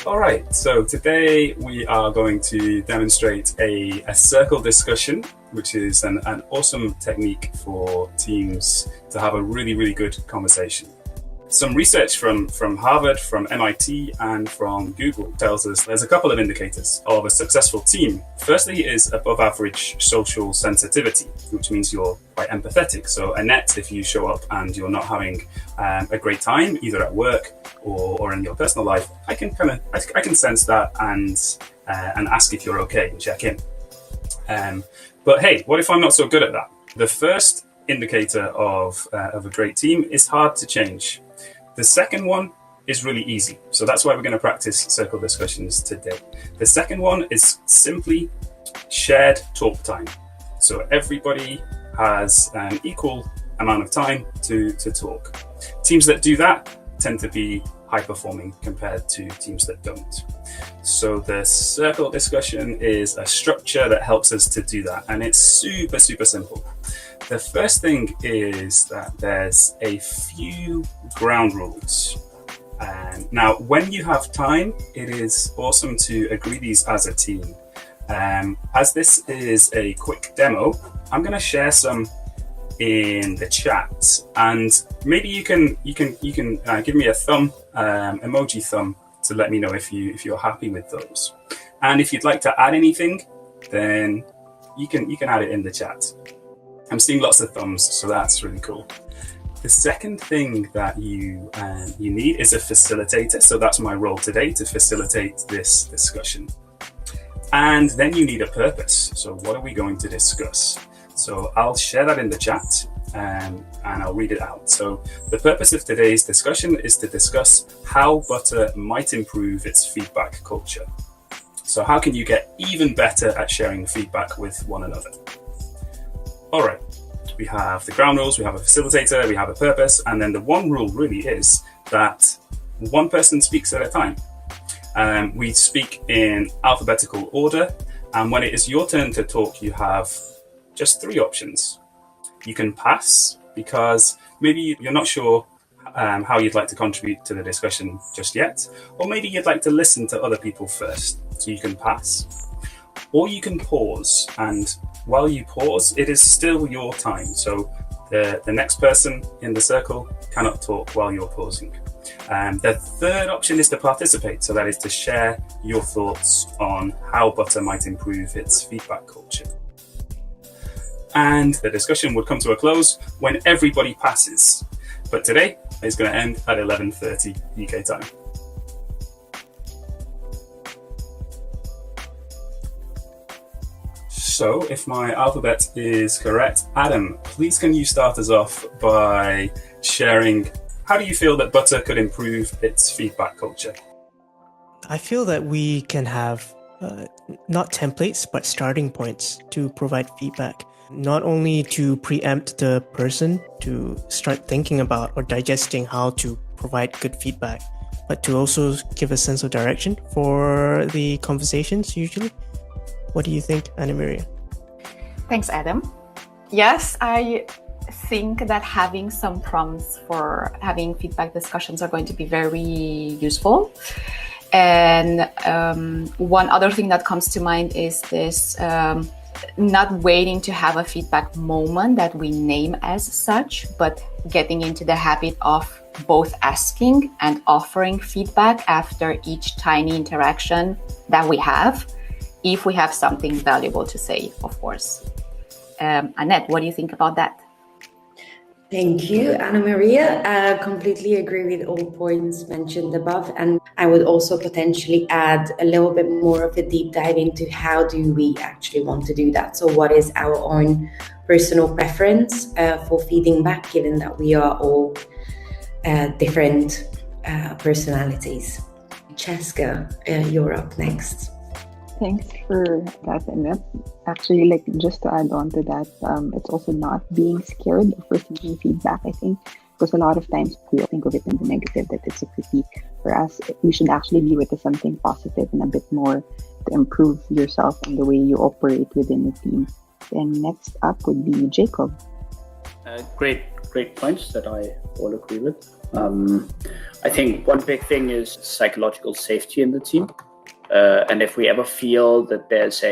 All right, so today we are going to demonstrate a circle discussion, which is an awesome technique for teams to have a really, really good conversation. Some research from Harvard, from MIT, and from Google tells us there's a couple of indicators of a successful team. Firstly is above average social sensitivity, which means you're quite empathetic. So Annette, if you show up and you're not having a great time, either at work or in your personal life, I can sense that and ask if you're okay and check in. But hey, what if I'm not so good at that? The first indicator of a great team is hard to change. The second one is really easy. So that's why we're going to practice circle discussions today. The second one is simply shared talk time. So everybody has an equal amount of time to talk. Teams that do that tend to be high performing compared to teams that don't. So the circle discussion is a structure that helps us to do that. And it's super, super simple. The first thing is that there's a few ground rules. Now, when you have time, it is awesome to agree these as a team. As this is a quick demo, I'm going to share some in the chat, and maybe you can give me a thumb, emoji thumb, to let me know if you're happy with those. And if you'd like to add anything, then you can add it in the chat. I'm seeing lots of thumbs, so that's really cool. The second thing that you need is a facilitator. So that's my role today, to facilitate this discussion. And then you need a purpose. So what are we going to discuss? So I'll share that in the chat and I'll read it out. So the purpose of today's discussion is to discuss how Butter might improve its feedback culture. So how can you get even better at sharing feedback with one another? All right, we have the ground rules, we have a facilitator, we have a purpose, and then the one rule really is that one person speaks at a time. We speak in alphabetical order, and when it is your turn to talk, you have just 3 options. You can pass, because maybe you're not sure how you'd like to contribute to the discussion just yet, or maybe you'd like to listen to other people first, so you can pass. Or you can pause, and while you pause, it is still your time. So the next person in the circle cannot talk while you're pausing. The third option is to participate. So that is to share your thoughts on how Butter might improve its feedback culture. And the discussion would come to a close when everybody passes. But today is going to end at 11:30 UK time. So if my alphabet is correct, Adam, please can you start us off by sharing how do you feel that Butter could improve its feedback culture? I feel that we can have not templates, but starting points to provide feedback, not only to preempt the person to start thinking about or digesting how to provide good feedback, but to also give a sense of direction for the conversations usually. What do you think, Anna Maria? Thanks, Adam. Yes, I think that having some prompts for having feedback discussions are going to be very useful. And one other thing that comes to mind is this not waiting to have a feedback moment that we name as such, but getting into the habit of both asking and offering feedback after each tiny interaction that we have, if we have something valuable to say, of course. Annette, what do you think about that? Thank you, Anna Maria. I completely agree with all points mentioned above. And I would also potentially add a little bit more of a deep dive into how do we actually want to do that. So what is our own personal preference for feeding back, given that we are all different personalities. Cheska, you're up next. Thanks for that, Annette. Actually, just to add on to that, it's also not being scared of receiving feedback, I think, because a lot of times we think of it in the negative, that it's a critique. For us, we should actually view it as something positive and a bit more to improve yourself and the way you operate within the team. Then next up would be Jacob. Great great points that I all agree with. I think one big thing is psychological safety in the team. And if we ever feel that there's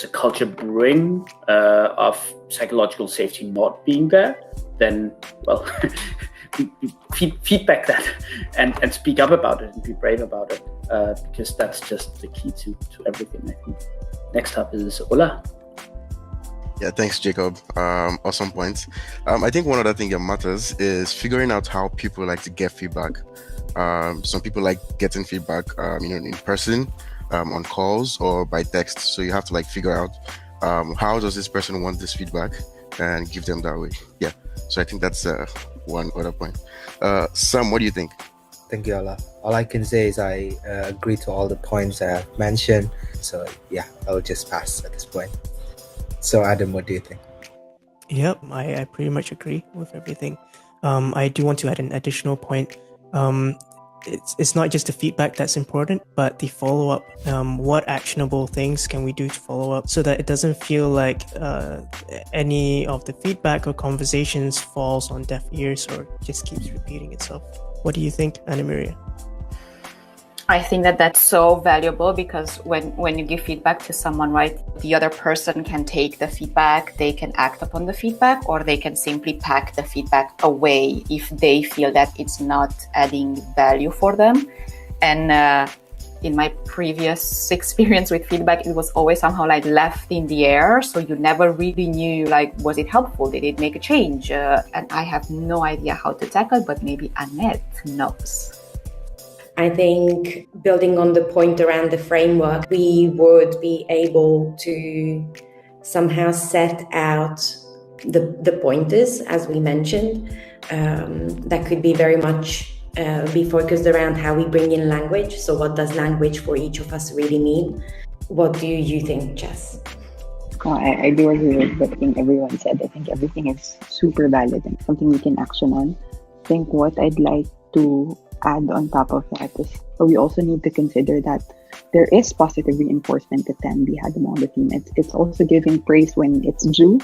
a culture brewing of psychological safety not being there, then, well, feedback that and speak up about it and be brave about it, because that's just the key to everything, I think. Next up is Ola. Yeah, thanks, Jacob. Awesome points. I think one other thing that matters is figuring out how people like to get feedback. Some people like getting feedback, in person, on calls or by text. So you have to figure out how does this person want this feedback and give them that way. Yeah. So I think that's one other point. Sam, what do you think? Thank you, Ola. All I can say is I agree to all the points I have mentioned. So yeah, I'll just pass at this point. So Adam, what do you think? Yep, I pretty much agree with everything. I do want to add an additional point. It's not just the feedback that's important, but the follow-up. What actionable things can we do to follow up so that it doesn't feel like any of the feedback or conversations falls on deaf ears or just keeps repeating itself? What do you think, Anna Maria? I think that that's so valuable because when you give feedback to someone, right, the other person can take the feedback, they can act upon the feedback, or they can simply pack the feedback away if they feel that it's not adding value for them. And in my previous experience with feedback, it was always somehow left in the air. So you never really knew, was it helpful? Did it make a change? And I have no idea how to tackle, but maybe Annette knows. I think building on the point around the framework, we would be able to somehow set out the pointers, as we mentioned, that could be very much be focused around how we bring in language. So what does language for each of us really mean? What do you think, Jess? I do agree with everything everyone said. I think everything is super valid and something we can action on. I think what I'd like to add on top of that is we also need to consider that there is positive reinforcement that can be had among the team. It's also giving praise when it's due,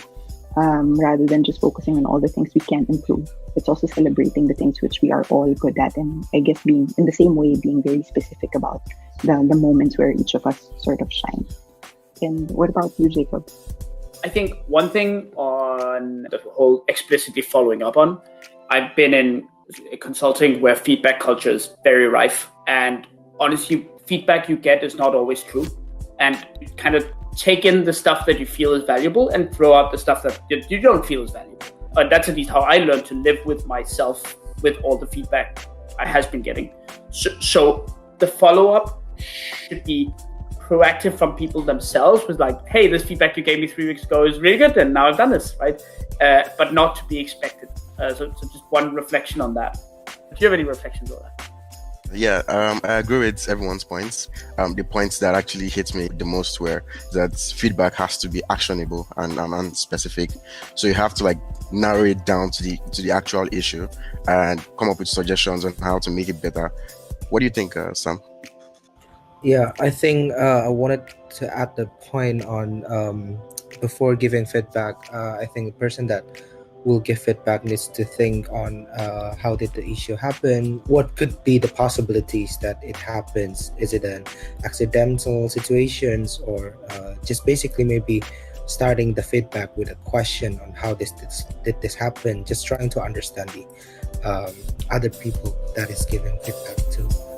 rather than just focusing on all the things we can improve. It's also celebrating the things which we are all good at, and I guess being in the same way being very specific about the moments where each of us sort of shine. And what about you, Jacob? I think one thing on the whole explicitly following up on, I've been in consulting where feedback culture is very rife, and honestly feedback you get is not always true, and kind of take in the stuff that you feel is valuable and throw out the stuff that you don't feel is valuable. And that's at least how I learned to live with myself with all the feedback I has been getting. So the follow-up should be proactive from people themselves, with hey, this feedback you gave me 3 weeks ago is really good and now I've done this, right? But not to be expected. So just one reflection on that. Do you have any reflections on that? Yeah, I agree with everyone's points. The points that actually hit me the most were that feedback has to be actionable and specific. So you have to narrow it down to the actual issue and come up with suggestions on how to make it better. What do you think, Sam? Yeah, I think I wanted to add the point on before giving feedback. I think the person that will give feedback needs to think on how did the issue happen, what could be the possibilities that it happens, is it an accidental situations, or just basically maybe starting the feedback with a question on how did this happen, just trying to understand the other people that is giving feedback to.